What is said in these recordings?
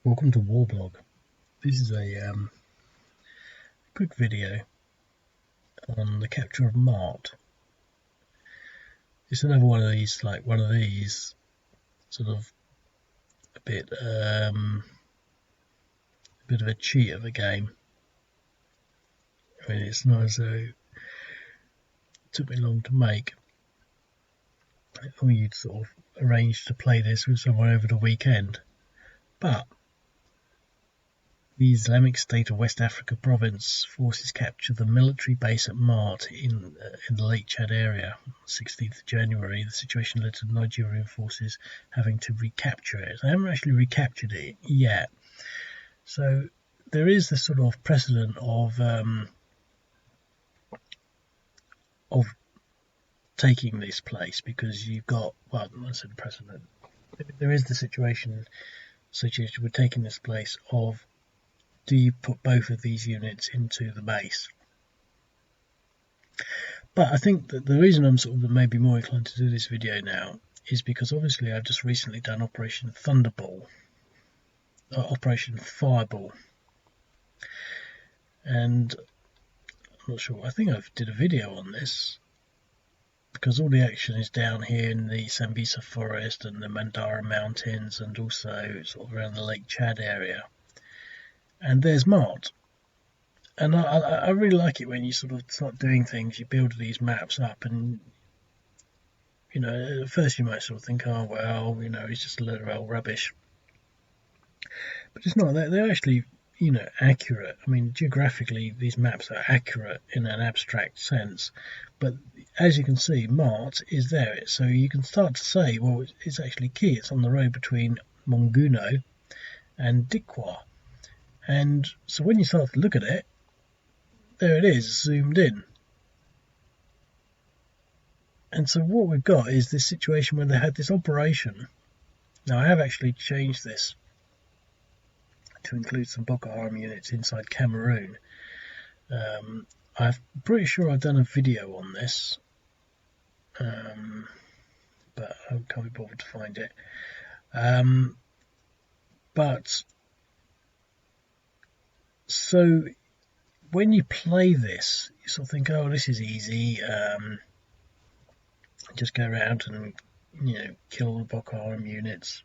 Welcome to Warblog. This is a quick video on the capture of Marte. It's another one of these, sort of a bit of a cheat of a game. I mean, it's not as though it took me long to make. Or you'd sort of arrange to play this with someone over the weekend, but the Islamic State of West Africa province forces captured the military base at Marte in the Lake Chad area. 16th of January, the situation led to the Nigerian forces having to recapture it. They haven't actually recaptured it yet. So there is this sort of precedent of taking this place, because you've got, well, I said precedent. There is the situation associated with taking this place of, do you put both of these units into the base? But I think that the reason I'm sort of maybe more inclined to do this video now is because obviously I've just recently done Operation Thunderball, Operation Fireball, and I'm not sure, I think I did a video on this, because all the action is down here in the Sambisa forest and the Mandara mountains, and also sort of around the Lake Chad area. And there's Marte. And I really like it when you sort of start doing things, you build these maps up, and you know, at first you might sort of think, oh well, you know, it's just a load of old rubbish. But it's not. They're actually, you know, accurate. I mean, geographically, these maps are accurate in an abstract sense. But as you can see, Marte is there, so you can start to say, well, it's actually key. It's on the road between Monguno and Dikwa. And so when you start to look at it, there it is, zoomed in. And so what we've got is this situation where they had this operation. Now, I have actually changed this to include some Boko Haram units inside Cameroon. I'm pretty sure I've done a video on this, but I can't be bothered to find it. But so when you play this, you sort of think, oh, this is easy. Just go around and, you know, kill the Boko Haram units.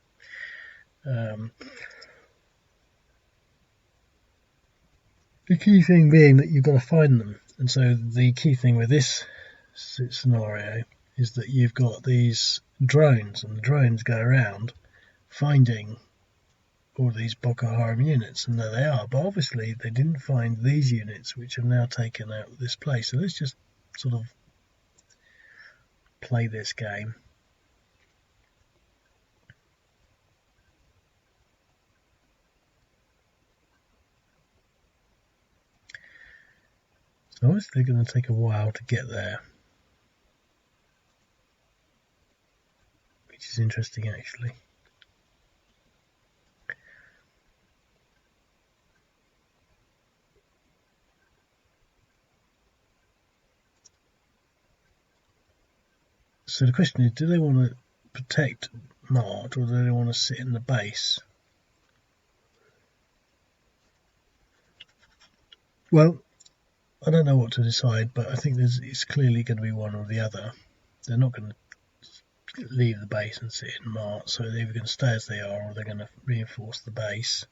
The key thing being that you've got to find them. And so the key thing with this scenario is that you've got these drones, and the drones go around finding all these Boko Haram units, and there they are. But obviously they didn't find these units, which have now taken out this place. So let's just sort of play this game. So obviously going to take a while to get there, which is interesting actually. So the question is, do they want to protect Marte, or do they want to sit in the base? Well, I don't know what to decide, but I think it's clearly going to be one or the other. They're not going to leave the base and sit in Marte, so they're either going to stay as they are, or they're going to reinforce the base.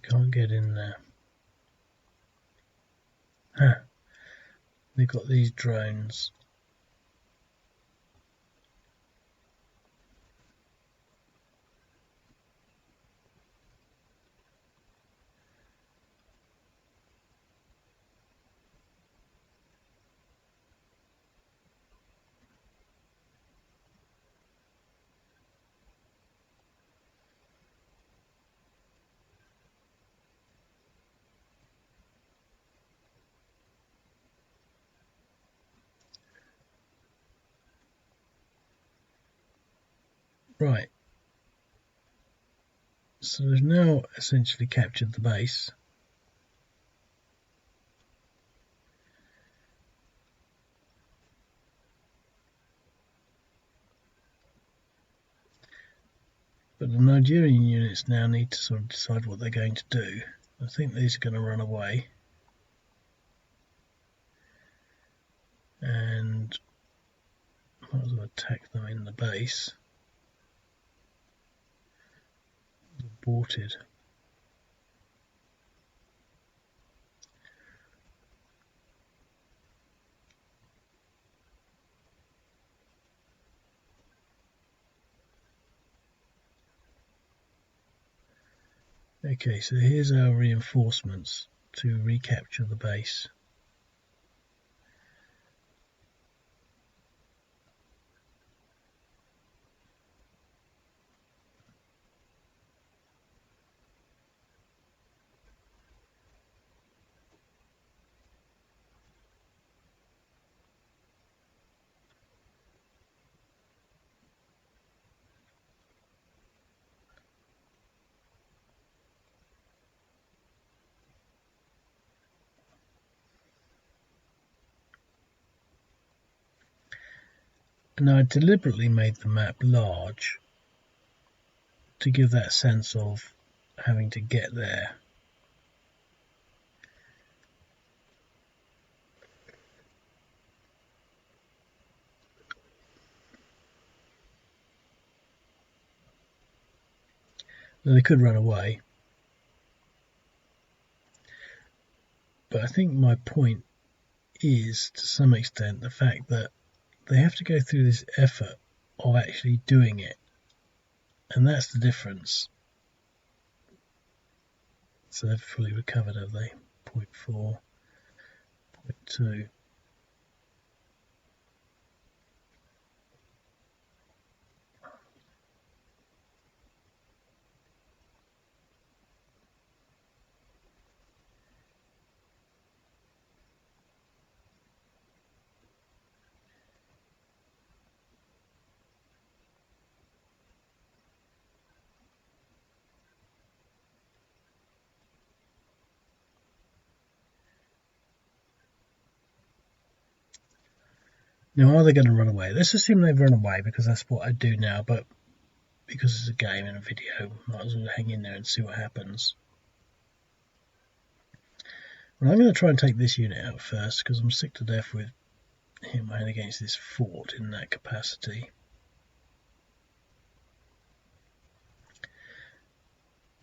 Can't get in there. Huh. They've got these drones. Right, so they've now essentially captured the base. But the Nigerian units now need to sort of decide what they're going to do. I think these are going to run away. And I might as well attack them in the base. Aborted. Okay, so here's our reinforcements to recapture the base. Now I deliberately made the map large to give that sense of having to get there. Now they could run away, but I think my point is to some extent the fact that they have to go through this effort of actually doing it, and that's the difference. So they've fully recovered, have they? 0.4, 0.2. Now, are they going to run away? Let's assume they've run away because that's what I do now, but because it's a game and a video, might as well hang in there and see what happens. Well, I'm going to try and take this unit out first because I'm sick to death with him going against this fort in that capacity.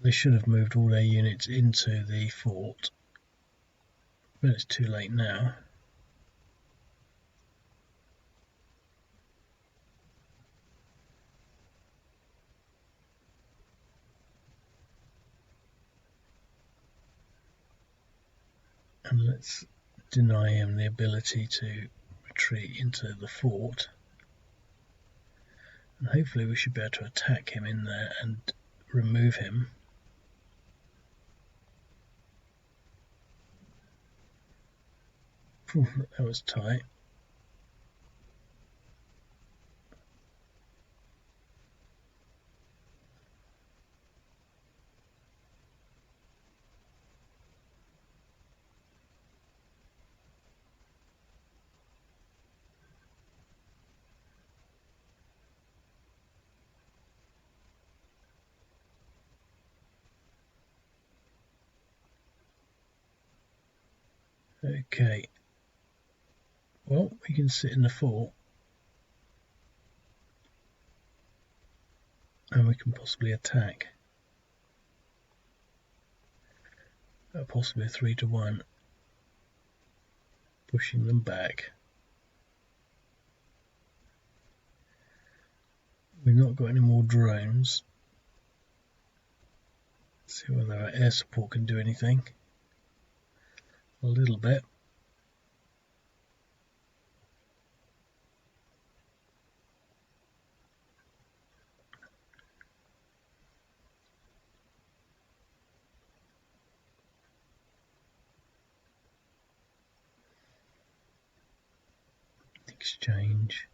They should have moved all their units into the fort, but it's too late now. And let's deny him the ability to retreat into the fort. And hopefully we should be able to attack him in there and remove him. That was tight. Okay. Well, we can sit in the fort. And we can possibly attack. Possibly a 3-to-1. pushing them back. We've not got any more drones. Let's see whether our air support can do anything. A little bit. Exchange.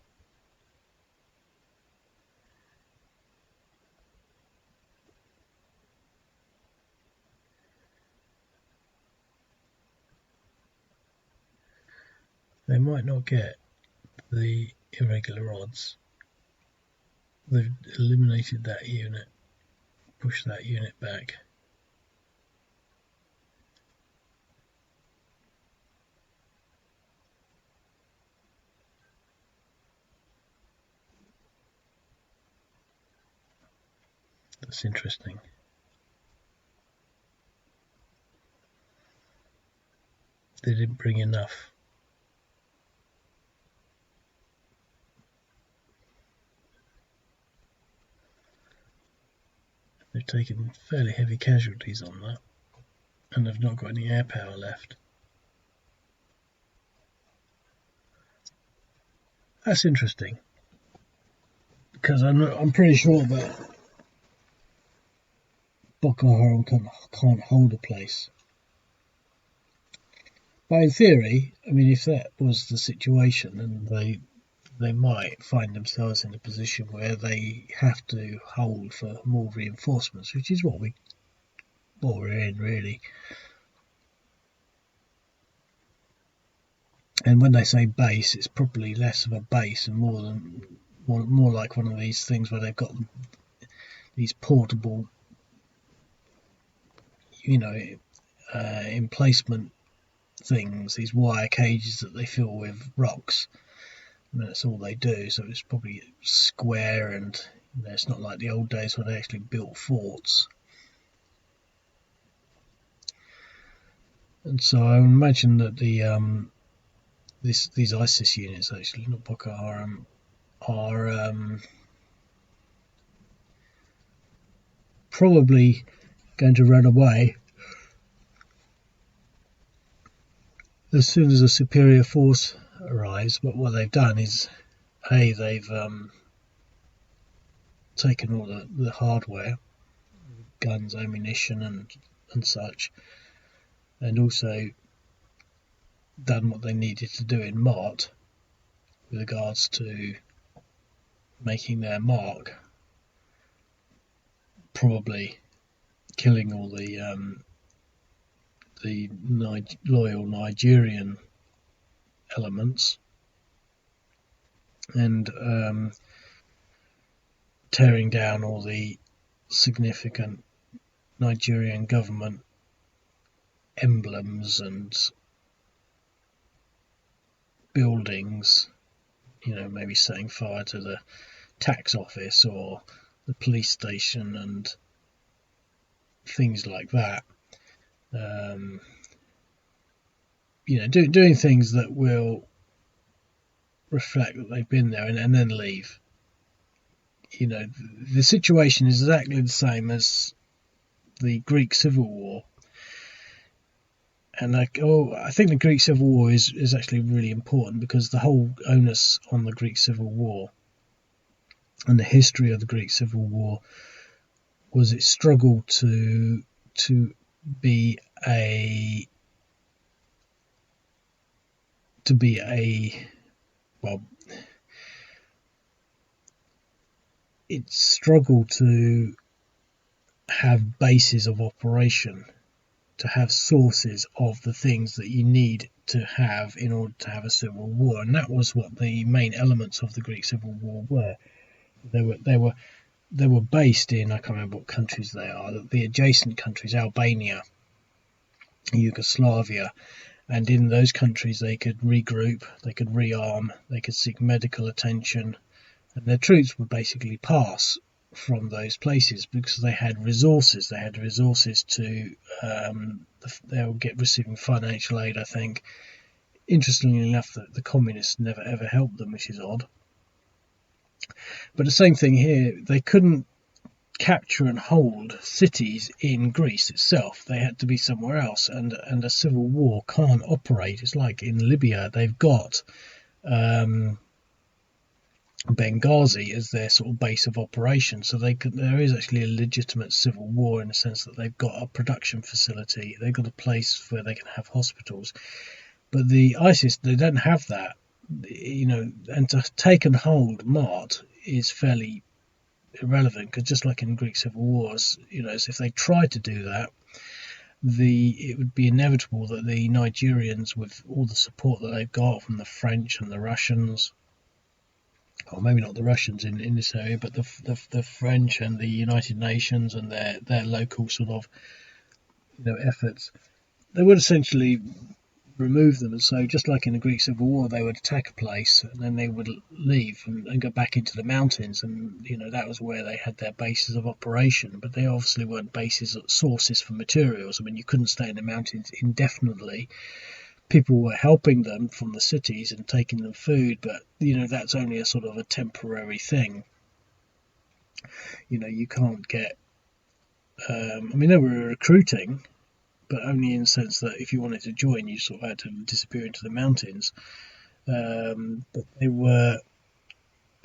They might not get the irregular odds. They've eliminated that unit, pushed that unit back. That's interesting. They didn't bring enough. They've taken fairly heavy casualties on that, and they've not got any air power left. That's interesting, because I'm pretty sure that Boko Haram can't hold a place. But in theory, I mean, if that was the situation, then they might find themselves in a position where they have to hold for more reinforcements, which is what we're in, really. And when they say base, it's probably less of a base and more like one of these things where they've got these portable, emplacement things, these wire cages that they fill with rocks. And that's all they do. So it's probably square, and it's not like the old days where they actually built forts. And so I imagine that these ISIS units, actually not Boko Haram, are probably going to run away as soon as a superior force arrives. But what they've done is, they've taken all the hardware, guns, ammunition, and such, and also done what they needed to do in Marte with regards to making their mark, probably killing all the loyal Nigerian elements, and tearing down all the significant Nigerian government emblems and buildings, maybe setting fire to the tax office or the police station and things like that. Doing things that will reflect that they've been there, and then leave. The situation is exactly the same as the Greek Civil War. And I think the Greek Civil War is actually really important, because the whole onus on the Greek Civil War and the history of the Greek Civil War was its struggle to be a its struggle to have bases of operation, to have sources of the things that you need to have in order to have a civil war. And that was what the main elements of the Greek Civil War were. They were based in, I can't remember what countries they are, the adjacent countries, Albania, Yugoslavia, and in those countries they could regroup, they could rearm, they could seek medical attention, and their troops would basically pass from those places because they had resources. They had resources to, they would receiving financial aid, I think, Interestingly enough, the communists never ever helped them, which is odd. But the same thing here, they couldn't capture and hold cities in Greece itself. They had to be somewhere else, and a civil war can't operate. It's like in Libya, they've got Benghazi as their sort of base of operation, so there is actually a legitimate civil war in the sense that they've got a production facility, they've got a place where they can have hospitals. But the ISIS, they don't have that, and to take and hold Marte is fairly irrelevant, because just like in Greek civil wars, so if they tried to do that, it would be inevitable that the Nigerians, with all the support that they've got from the French and the Russians, or maybe not the Russians in this area, but the French and the United Nations and their local sort of efforts, they would essentially remove them. And so, just like in the Greek Civil War, they would attack a place and then they would leave and go back into the mountains, and that was where they had their bases of operation. But they obviously weren't sources for materials. I mean, you couldn't stay in the mountains indefinitely. People were helping them from the cities and taking them food, but that's only a sort of a temporary thing. You can't get. I mean, they were recruiting, but only in the sense that if you wanted to join, you sort of had to disappear into the mountains. But they were,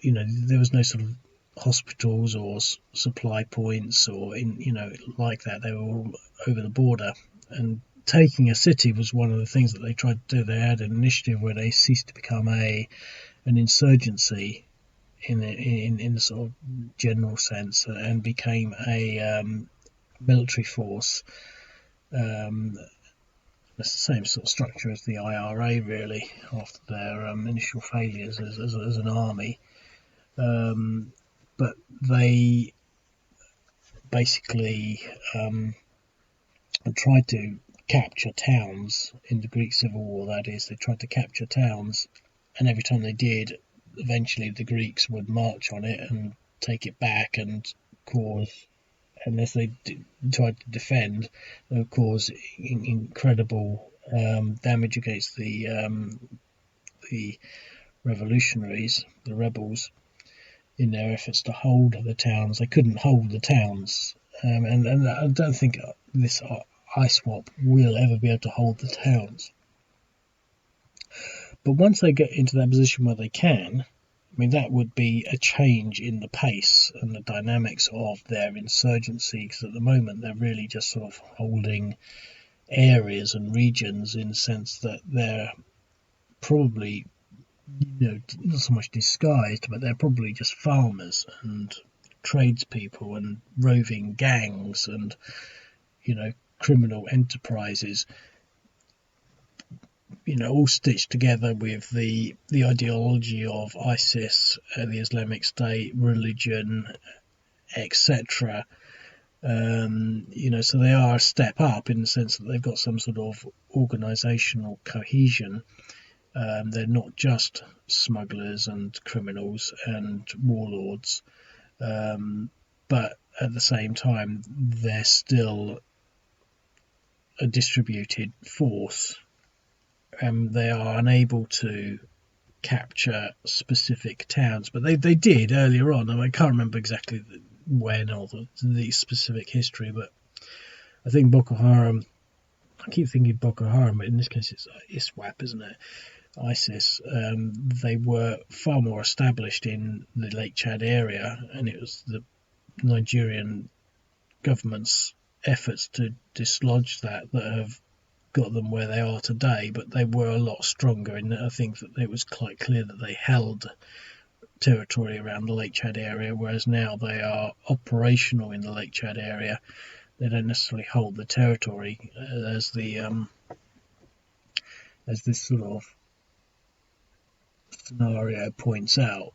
there was no sort of hospitals or supply points or like that. They were all over the border, and taking a city was one of the things that they tried to do. They had an initiative where they ceased to become an insurgency in the sort of general sense, and became a military force. It's the same sort of structure as the IRA, really, after their initial failures as an army. But they basically tried to capture towns in the Greek Civil War. That is, they tried to capture towns, and every time they did, eventually the Greeks would march on it and take it back and cause, unless they tried to defend, they would cause incredible damage against the revolutionaries, the rebels, in their efforts to hold the towns. They couldn't hold the towns, and I don't think this ISWAP will ever be able to hold the towns. But once they get into that position where they can, I mean, that would be a change in the pace and the dynamics of their insurgency, because at the moment they're really just sort of holding areas and regions, in the sense that they're probably, not so much disguised, but they're probably just farmers and tradespeople and roving gangs and, criminal enterprises, all stitched together with the ideology of ISIS, the Islamic State, religion, etc. So they are a step up in the sense that they've got some sort of organisational cohesion. They're not just smugglers and criminals and warlords, but at the same time, they're still a distributed force. They are unable to capture specific towns, but they did earlier on. I can't remember exactly when or the specific history, but I think Boko Haram, I keep thinking Boko Haram, but in this case it's ISWAP, isn't it? ISIS. They were far more established in the Lake Chad area, and it was the Nigerian government's efforts to dislodge that have got them where they are today. But they were a lot stronger, and I think that it was quite clear that they held territory around the Lake Chad area, whereas now they are operational in the Lake Chad area. They don't necessarily hold the territory, as this sort of scenario points out.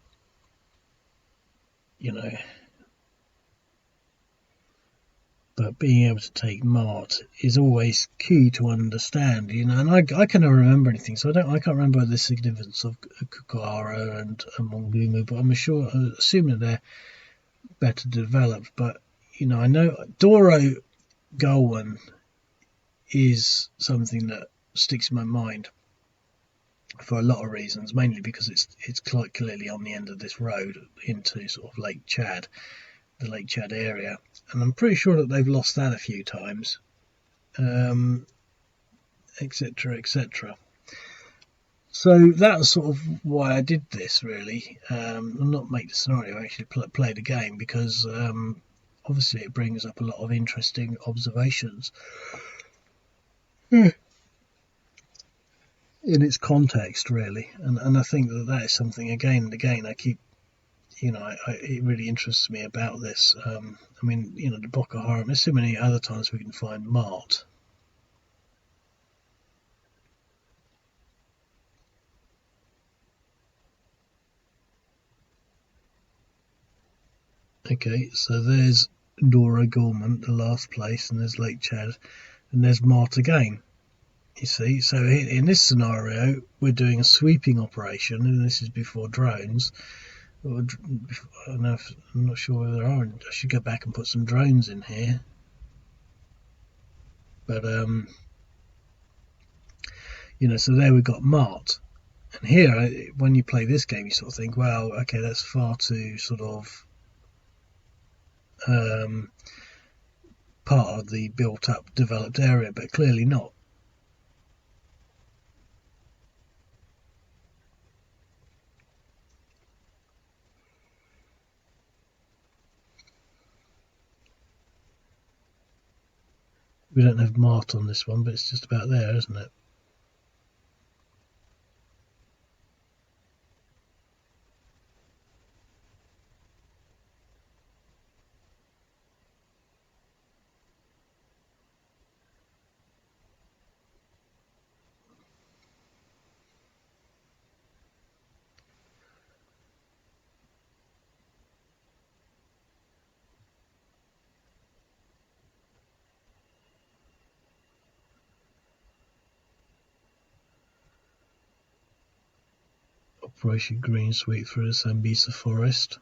But being able to take Marte is always key to understand, and I can't remember anything, so I can't remember the significance of Kukara and Mongumu, but I'm assuming they're better developed. But I know Doro Galwan is something that sticks in my mind. for a lot of reasons, mainly because it's quite clearly on the end of this road into sort of Lake Chad, the Lake Chad area, and I'm pretty sure that they've lost that a few times, etc., etc. So that's sort of why I did this, really. Not make the scenario, actually play the game, because obviously it brings up a lot of interesting observations in its context, really. And I think that is something, again and again, I keep, it really interests me about this. I mean, the Boko Haram, there's so many other times we can find Marte. Okay, so there's Dora Gorman, the last place, and there's Lake Chad, and there's Marte again. You see, so in this scenario, we're doing a sweeping operation, and this is before drones. I'm not sure whether there are. I should go back and put some drones in here. But so there we've got Marte, and here, when you play this game, you sort of think, well, okay, that's far too sort of part of the built-up, developed area, but clearly not. We don't have Marte on this one, but it's just about there, isn't it? Operation Green Sweep through the Sambisa forest.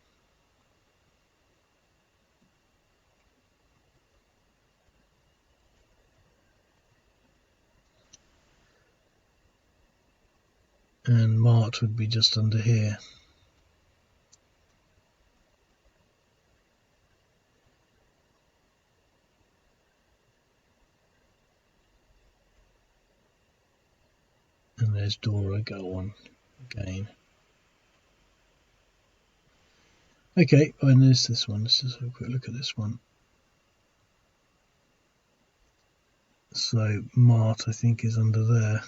And Marte would be just under here. And there's Dora go on again. Okay, and there's this one. Let's just have a quick look at this one. So Marte, I think, is under there.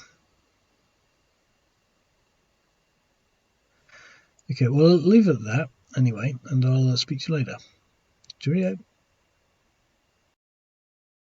Okay, well, I'll leave it at that anyway, and I'll speak to you later. Cheerio.